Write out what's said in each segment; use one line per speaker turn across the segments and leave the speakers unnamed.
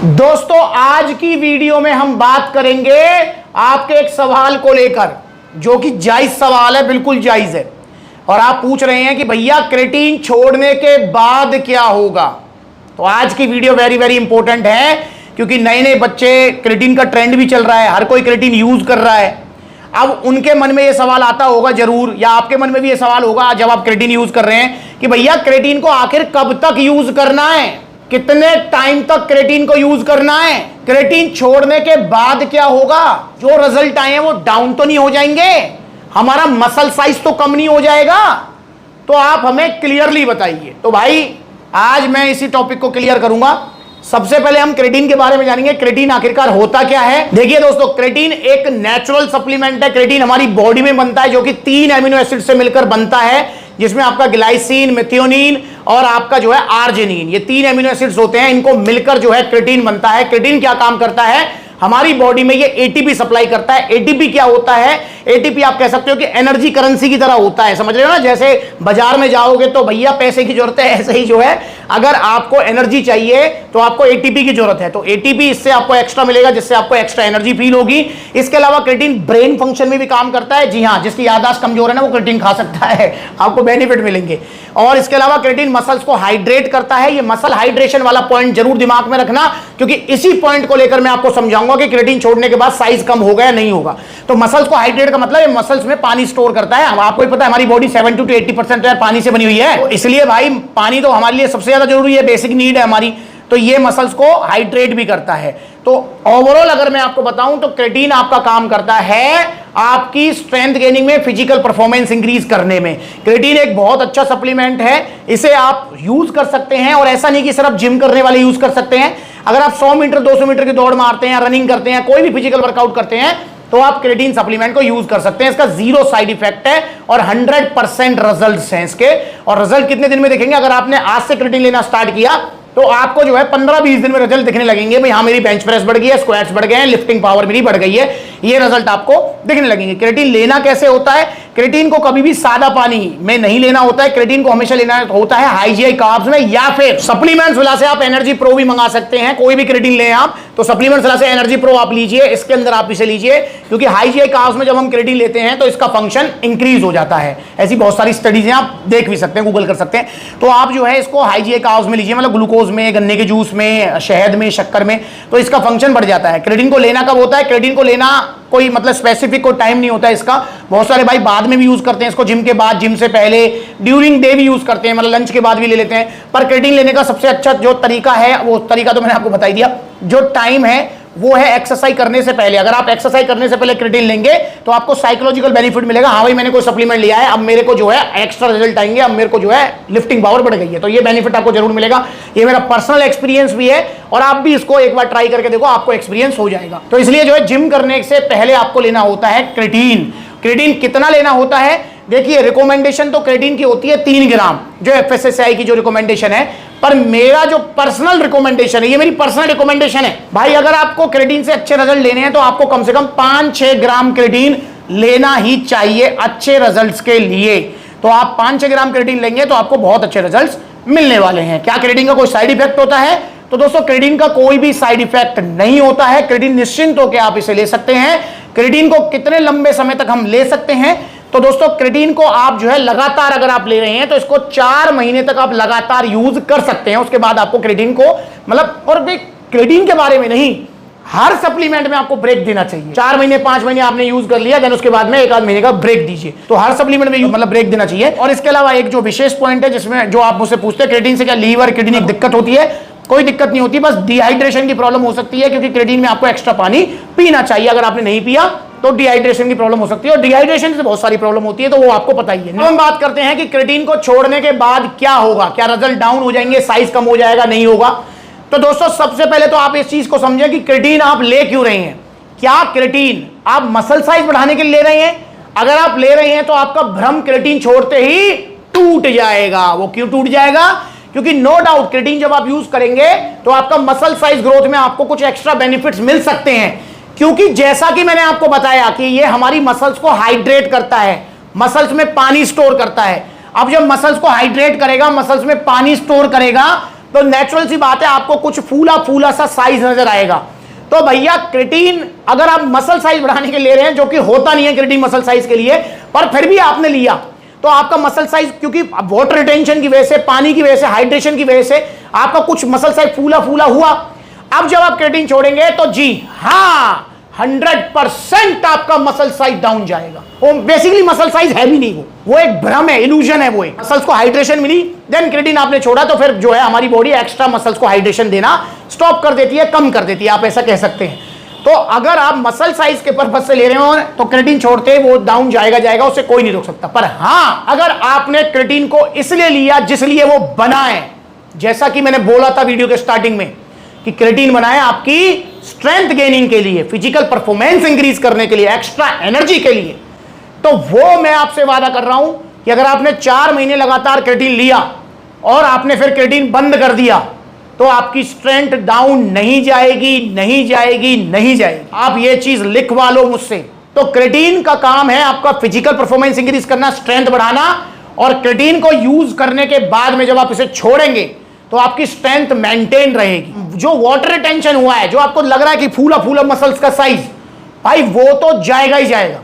दोस्तों आज की वीडियो में हम बात करेंगे आपके एक सवाल को लेकर, जो कि जायज सवाल है, बिल्कुल जायज है। और आप पूछ रहे हैं कि भैया क्रेटीन छोड़ने के बाद क्या होगा। तो आज की वीडियो वेरी वेरी इंपॉर्टेंट है, क्योंकि नए नए बच्चे, क्रेटीन का ट्रेंड भी चल रहा है, हर कोई क्रेटीन यूज कर रहा है। अब उनके मन में यह सवाल आता होगा जरूर, या आपके मन में भी यह सवाल होगा जब आप क्रेटीन यूज कर रहे हैं कि भैया क्रेटीन को आखिर कब तक यूज करना है, कितने टाइम तक क्रेटीन को यूज करना है, क्रेटीन छोड़ने के बाद क्या होगा, जो रिजल्ट आए हैं वो डाउन तो नहीं हो जाएंगे, हमारा मसल साइज तो कम नहीं हो जाएगा। तो आप हमें क्लियरली बताइए। तो भाई आज मैं इसी टॉपिक को क्लियर करूंगा। सबसे पहले हम क्रेटीन के बारे में जानेंगे, क्रेटीन आखिरकार होता क्या है। देखिए दोस्तों, क्रेटीन एक नेचुरल सप्लीमेंट है। क्रेटीन हमारी बॉडी में बनता है, जो कि 3 एमिनो एसिड से मिलकर बनता है, जिसमें आपका ग्लाइसिन, मेथियोनिन और आपका जो है आर्जिनिन, ये 3 एमिनो एसिड्स होते हैं। इनको मिलकर जो है क्रेटीन बनता है। क्रेटीन क्या काम करता है, हमारी बॉडी में ये एटीपी सप्लाई करता है। एटीपी क्या होता है, एटीपी आप कह सकते हो कि एनर्जी करेंसी की तरह होता है, समझ रहे हो ना। जैसे बाजार में जाओगे तो भैया पैसे की जरूरत है, ऐसे ही जो है अगर आपको एनर्जी चाहिए तो आपको एटीपी की जरूरत है। तो एटीपी इससे आपको एक्स्ट्रा मिलेगा, जिससे आपको एक्स्ट्रा एनर्जी फील होगी। इसके अलावा क्रेटीन ब्रेन फंक्शन में भी काम करता है। जी हाँ, जिसकी याददाश्त कमजोर है ना, वो क्रेटीन खा सकता है, आपको बेनिफिट मिलेंगे। और इसके अलावा क्रेटीन मसल्स को हाइड्रेट करता है। ये मसल हाइड्रेशन वाला पॉइंट जरूर दिमाग में रखना, क्योंकि इसी पॉइंट को लेकर मैं आपको समझाऊंगा कि क्रेटीन छोड़ने के बाद साइज कम होगा या नहीं होगा। तो मसल्स को हाइड्रेट का मतलब ये मसल्स में पानी स्टोर करता है। आपको ही पता है हमारी बॉडी 70 to 80% यार पानी से बनी हुई है, तो इसलिए भाई पानी तो हमारे लिए सबसे ज्यादा जरूरी है, बेसिक नीड है हमारी। तो ये मसल्स को हाइड्रेट भी करता है। तो ओवरऑल अगर मैं आपको बताऊं तो क्रेटीन आपका काम करता है आपकी स्ट्रेंथ गेनिंग में, फिजिकल परफॉर्मेंस इंक्रीज करने में। क्रेटीन एक बहुत अच्छा सप्लीमेंट है, इसे आप यूज कर सकते हैं। और ऐसा नहीं कि सिर्फ जिम करने वाले यूज कर सकते हैं। अगर आप 100 मीटर 200 मीटर की दौड़ मारते हैं, रनिंग करते हैं, कोई भी फिजिकल वर्कआउट करते हैं, तो आप क्रेटीन सप्लीमेंट को यूज कर सकते हैं। इसका 0 साइड इफेक्ट है और 100% रिजल्ट्स हैं इसके। और रिजल्ट कितने दिन में दिखेंगे, अगर आपने आज से क्रेटीन लेना स्टार्ट किया तो आपको जो है 15-20 दिन में रिजल्ट दिखने लगेंगे। भाई हाँ, मेरी बेंच प्रेस बढ़ गई है, स्क्वाट्स बढ़ गए हैं, लिफ्टिंग पावर मेरी बढ़ गई है, ये रिजल्ट आपको दिखने लगेंगे। क्रेटीन लेना कैसे होता है, क्रेटीन को कभी भी सादा पानी में नहीं लेना होता है। क्रेटीन को हमेशा लेना होता है हाई जीआई कार्ब्स में, या फिर सप्लीमेंट्स वाला से आप एनर्जी प्रो भी मंगा सकते हैं। कोई भी क्रेटीन लें आप तो सप्लीमेंट्स वाला से एनर्जी प्रो आप लीजिए, इसके अंदर आप इसे लीजिए, क्योंकि हाई जीआई कार्ब्स में जब हम क्रेटीन लेते हैं तो इसका फंक्शन इंक्रीज हो जाता है। ऐसी बहुत सारी स्टडीज हैं, आप देख भी सकते हैं, गूगल कर सकते हैं। तो आप जो है इसको हाई जीआई कार्ब्स में लीजिए, मतलब ग्लूकोज में, गन्ने के जूस में, शहद में, शक्कर में, तो इसका फंक्शन बढ़ जाता है। क्रेटीन को लेना कब होता है, क्रेटीन को लेना कोई मतलब स्पेसिफिक कोई टाइम नहीं होता है इसका। बहुत सारे भाई बाद में भी यूज करते हैं इसको, जिम के बाद, जिम से पहले, ड्यूरिंग डे भी यूज करते हैं, मतलब लंच के बाद भी ले लेते हैं। पर क्रेटीन लेने का सबसे अच्छा जो तरीका है, वो तरीका तो मैंने आपको बता ही दिया। जो टाइम है वो है एक्सरसाइज करने से पहले। अगर आप एक्सरसाइज करने से पहले क्रेटीन लेंगे तो आपको साइकोलॉजिकल बेनिफिट मिलेगा। हाँ भाई, मैंने कोई सप्लीमेंट लिया है, अब मेरे को जो है एक्स्ट्रा रिजल्ट आएंगे, अब मेरे को जो है लिफ्टिंग पावर बढ़ गई है, तो ये बेनिफिट आपको जरूर मिलेगा। ये मेरा पर्सनल एक्सपीरियंस भी है, और आप भी इसको एक बार ट्राई करके देखो, आपको एक्सपीरियंस हो जाएगा। तो इसलिए जो है जिम करने से पहले आपको लेना होता है क्रेटीन। क्रेटीन कितना लेना होता है, देखिए रिकमेंडेशन तो क्रेटीन की होती है 3 ग्राम, जो एफएसएसआई की जो रिकमेंडेशन है। पर मेरा जो पर्सनल रिकमेंडेशन है, ये मेरी पर्सनल रिकमेंडेशन है भाई, अगर आपको क्रेटीन से अच्छे रिजल्ट लेने हैं तो आपको कम से कम 5-6 ग्राम क्रेटीन लेना ही चाहिए अच्छे रिजल्ट्स के लिए। तो आप 5-6 ग्राम क्रेटीन लेंगे तो आपको बहुत अच्छे रिजल्ट्स मिलने वाले हैं। क्या क्रेटीन का कोई साइड इफेक्ट होता है, तो दोस्तों क्रेटीन का कोई भी साइड इफेक्ट नहीं होता है। क्रेटीन निश्चिंत होकर आप इसे ले सकते हैं। क्रेटीन को कितने लंबे समय तक हम ले सकते हैं, तो दोस्तों क्रेटीन को आप जो है लगातार अगर आप ले रहे हैं तो इसको 4 महीने तक आप लगातार यूज कर सकते हैं। उसके बाद आपको क्रेटीन को मतलब, और क्रेटीन के बारे में नहीं, हर सप्लीमेंट में आपको ब्रेक देना चाहिए। 4 महीने 5 महीने आपने यूज कर लिया, देन उसके बाद में 1 आध महीने का ब्रेक दीजिए। तो हर सप्लीमेंट में मतलब ब्रेक देना चाहिए। और इसके अलावा एक जो विशेष पॉइंट है, जिसमें जो आप मुझसे पूछते हैं क्रेटीन से क्या लीवर किडनी की दिक्कत होती है, कोई दिक्कत नहीं होती, बस डिहाइड्रेशन की प्रॉब्लम हो सकती है, क्योंकि क्रेटीन में आपको एक्स्ट्रा पानी पीना चाहिए। अगर आपने नहीं पिया तो डिहाइड्रेशन की प्रॉब्लम हो सकती है, और डिहाइड्रेशन से बहुत सारी प्रॉब्लम होती है, तो वो आपको पता ही है। हम बात करते हैं कि क्रेटीन को छोड़ने के बाद क्या होगा, क्या रिजल्ट डाउन हो जाएंगे, साइज कम हो जाएगा, नहीं होगा। तो दोस्तों सबसे पहले तो आप इस चीज को समझें कि क्रेटीन आप ले क्यों रहे हैं। क्या क्रेटीन आप मसल साइज बढ़ाने के लिए ले रहे हैं? अगर आप ले रहे हैं तो आपका भ्रम क्रेटीन छोड़ते ही टूट जाएगा। वो क्यों टूट जाएगा, क्योंकि नो डाउट क्रेटीन जब आप यूज करेंगे तो आपका मसल साइज ग्रोथ में आपको कुछ एक्स्ट्रा बेनिफिट्स मिल सकते हैं। क्योंकि जैसा कि मैंने आपको बताया कि ये हमारी मसल्स को हाइड्रेट करता है, मसल्स में पानी स्टोर करता है। अब जब मसल्स को हाइड्रेट करेगा, मसल्स में पानी स्टोर करेगा, तो नेचुरल सी बात है आपको कुछ फूला फूला सा साइज नजर आएगा। तो भैया क्रिएटिन अगर आप मसल साइज बढ़ाने के ले रहे हैं, जो कि होता नहीं है क्रिएटिन मसल साइज के लिए, पर फिर भी आपने लिया, तो आपका मसल साइज, क्योंकि वाटर रिटेंशन की वजह से, पानी की वजह से, हाइड्रेशन की वजह से आपका कुछ मसल साइज फूला फूला हुआ। अब जब आप क्रिएटिन छोड़ेंगे तो जी हाँ 100% आपका मसल साइज डाउन जाएगा। वो बेसिकली मसल साइज है भी नहीं, वो एक भ्रम है, इल्यूजन है। वो एक मसल्स को हाइड्रेशन मिली, देन क्रिएटिन आपने छोड़ा, तो फिर जो है हमारी बॉडी एक्स्ट्रा मसल्स को हाइड्रेशन देना स्टॉप कर देती है, कम कर देती है, आप ऐसा कह सकते हैं। तो अगर आप मसल साइज के पर्पज से ले रहे हो तो क्रिएटिन छोड़ते वो डाउन जाएगा, उससे कोई नहीं रोक सकता। पर हाँ, अगर आपने क्रिएटिन को इसलिए लिया जिसलिए वो बना है, जैसा कि मैंने बोला था वीडियो के स्टार्टिंग में कि क्रिएटिन बनाया आपकी स्ट्रेंथ गेनिंग के लिए, फिजिकल परफॉर्मेंस इंक्रीज करने के लिए, एक्स्ट्रा एनर्जी के लिए, तो वो मैं आपसे वादा कर रहा हूं कि अगर आपने 4 महीने लगातार क्रिएटिन लिया और आपने फिर क्रिएटिन बंद कर दिया, तो आपकी स्ट्रेंथ डाउन नहीं जाएगी, नहीं जाएगी, नहीं जाएगी। आप ये चीज लिखवा लो मुझसे। तो क्रिएटिन का काम है आपका फिजिकल परफॉर्मेंस इंक्रीज करना, स्ट्रेंथ बढ़ाना, और क्रिएटिन को यूज करने के बाद में जब आप इसे छोड़ेंगे तो आपकी स्ट्रेंथ मेंटेन रहेगी। जो वाटर रिटेंशन हुआ है, जो आपको लग रहा है कि फूला फूला मसल्स का साइज, भाई वो तो जाएगा ही जाएगा,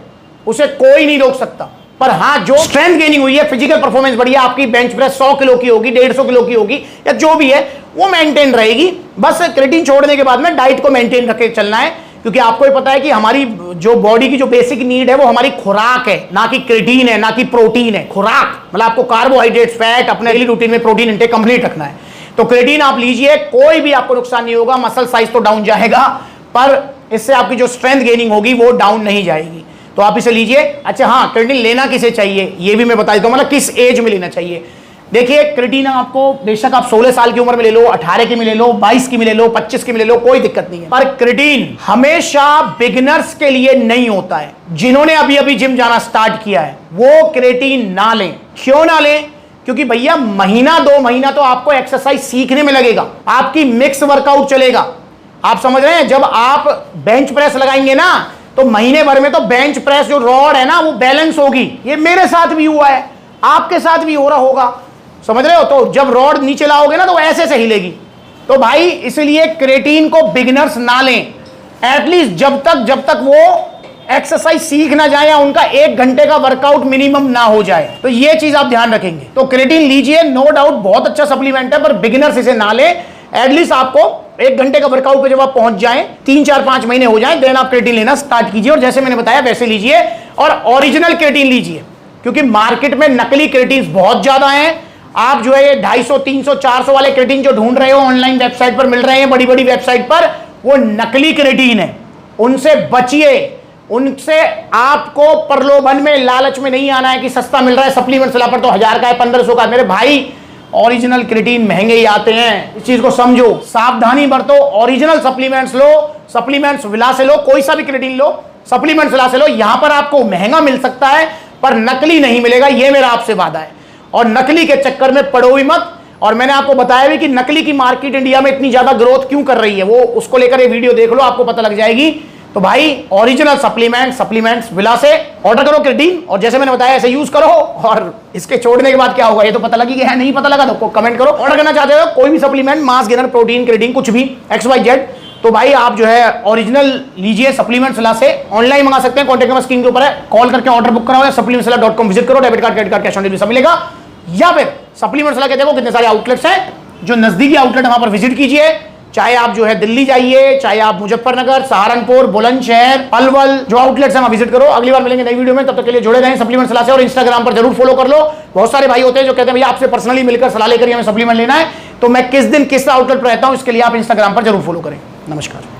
उसे कोई नहीं रोक सकता। पर हाँ, जो स्ट्रेंथ गेनिंग हुई है, फिजिकल परफॉर्मेंस बढ़िया, आपकी बेंच प्रेस 100 किलो की होगी, 150 किलो की होगी, या जो भी है वो मेंटेन रहेगी। बस क्रिएटिन छोड़ने के बाद में डाइट को मेंटेन रखे चलना है, क्योंकि आपको ही पता है कि हमारी जो बॉडी की जो बेसिक नीड है वो हमारी खुराक है, ना कि क्रिएटिन है, ना कि प्रोटीन है। खुराक मतलब आपको कार्बोहाइड्रेट, फैट, अपने डेली रूटीन में प्रोटीन इंटेक कंप्लीट रखना है। तो क्रिएटिन आप लीजिए, कोई भी आपको नुकसान नहीं होगा, मसल साइज तो डाउन जाएगा, पर इससे आपकी जो स्ट्रेंथ गेनिंग होगी वो डाउन नहीं जाएगी। तो आप इसे लीजिए। अच्छा हाँ, क्रिएटिन लेना किसे चाहिए ये भी मैं बता देता हूं, मतलब किस एज में लेना चाहिए। देखिए, क्रिएटिन आपको बेशक आप 16 साल की उम्र में ले लो, 18 की में ले लो, 22 की में ले लो, 25 की में ले लो, कोई दिक्कत नहीं है। पर क्रिएटिन हमेशा बिगिनर्स के लिए नहीं होता है। जिन्होंने अभी अभी जिम जाना स्टार्ट किया है वो क्रिएटिन ना लें। क्यों ना लें? क्योंकि भैया महीना 2 महीना तो आपको एक्सरसाइज सीखने में लगेगा, आपकी मिक्स वर्कआउट चलेगा। आप समझ रहे हैं? जब आप बेंच प्रेस लगाएंगे ना, तो महीने भर में तो बेंच प्रेस जो रॉड है ना वो बैलेंस होगी। ये मेरे साथ भी हुआ है, आपके साथ भी हो रहा होगा, समझ रहे हो? तो जब रॉड नीचे लाओगे ना तो ऐसे से हिलेगी। तो भाई इसलिए क्रिएटिन को बिगिनर्स ना लें, एटलीस्ट जब तक वो एक्सरसाइज सीख ना जाए या उनका 1 घंटे का वर्कआउट मिनिमम ना हो जाए। तो ये चीज आप ध्यान रखेंगे। तो क्रिएटिन लीजिए, नो डाउट बहुत अच्छा सप्लीमेंट है, पर बिगिनर्स इसे ना लें। एटलीस्ट आपको 1 घंटे का वर्कआउट पे जब आप पहुंच जाएं, 3, 4, 5 महीने हो जाएं, देन आप क्रिएटिन लेना स्टार्ट कीजिए। और जैसे मैंने बताया वैसे लीजिए, और ओरिजिनल क्रिएटिन लीजिए, क्योंकि मार्केट में नकली क्रिएटिन बहुत ज्यादा हैं। आप जो है ये 250, 300, 400 वाले क्रिएटिन जो ढूंढ रहे हो ऑनलाइन वेबसाइट पर मिल रहे हैं, बड़ी बड़ी वेबसाइट पर, वो नकली क्रिएटिन है। उनसे बचिए। उनसे आपको प्रलोभन में, लालच में नहीं आना है कि सस्ता मिल रहा है, सप्लीमेंट विला पर तो 1000 का है, 1500 का है। मेरे भाई ओरिजिनल क्रिएटिन महंगे ही आते हैं, इस चीज को समझो, सावधानी बरतो। ओरिजिनल सप्लीमेंट्स लो, सप्लीमेंट्स विला से लो, कोई सा भी क्रिएटिन लो, सप्लीमेंट्स विला से लो। यहां पर आपको महंगा मिल सकता है पर नकली नहीं मिलेगा, ये मेरा आपसे वादा है। और नकली के चक्कर में पड़ो ही मत। और मैंने आपको बताया भी कि नकली की मार्केट इंडिया में इतनी ज्यादा ग्रोथ क्यों कर रही है, वो उसको लेकर ये वीडियो देख लो, आपको पता लग जाएगी। तो भाई ओरिजिनल सप्लीमेंट्स विला से ऑर्डर करो क्रिएटिन, और जैसे मैंने बताया ऐसे यूज करो। और इसके छोड़ने के बाद क्या होगा ये तो पता लगी गया है, नहीं पता लगा तो कमेंट करो। ऑर्डर करना चाहते हो कोई भी supplement, mass gainer, protein, creatine, कुछ भी XYZ, तो भाई आप जो है ओरिजिनल लीजिए सप्लीमेंट्स विला से। ऑनलाइन मंगा सकते हैं, कॉन्टैक्ट नंबर स्क्रीन के ऊपर है, कॉल करके ऑर्डर बुक कराओ या supplementsvilla.com विजिट करो। Debit card, credit card, cash on delivery सब मिलेगा। या फिर सप्लीमेंट्स विला के देखो कितने सारे आउटलेट्स हैं, जो नजदीकी आउटलेट वहां पर विजिट कीजिए। चाहे आप जो है दिल्ली जाइए, चाहे आप मुजफ्फरनगर, सहारनपुर, बुलंदशहर, पलवल, जो आउटलेट्स हैं वहां विजिट करो। अगली बार मिलेंगे नई वीडियो में, तब तक के लिए जुड़े रहें सप्लीमेंट्स विला से। और इंस्टाग्राम पर जरूर फॉलो कर लो। बहुत सारे भाई होते हैं जो कहते हैं भैया आपसे पर्सनली मिलकर सलाह लेकर हमें सप्लीमेंट लेना है, तो मैं किस दिन किस आउटलेट पर रहता हूं इसके लिए आप इंस्टाग्राम पर जरूर फॉलो करें। नमस्कार।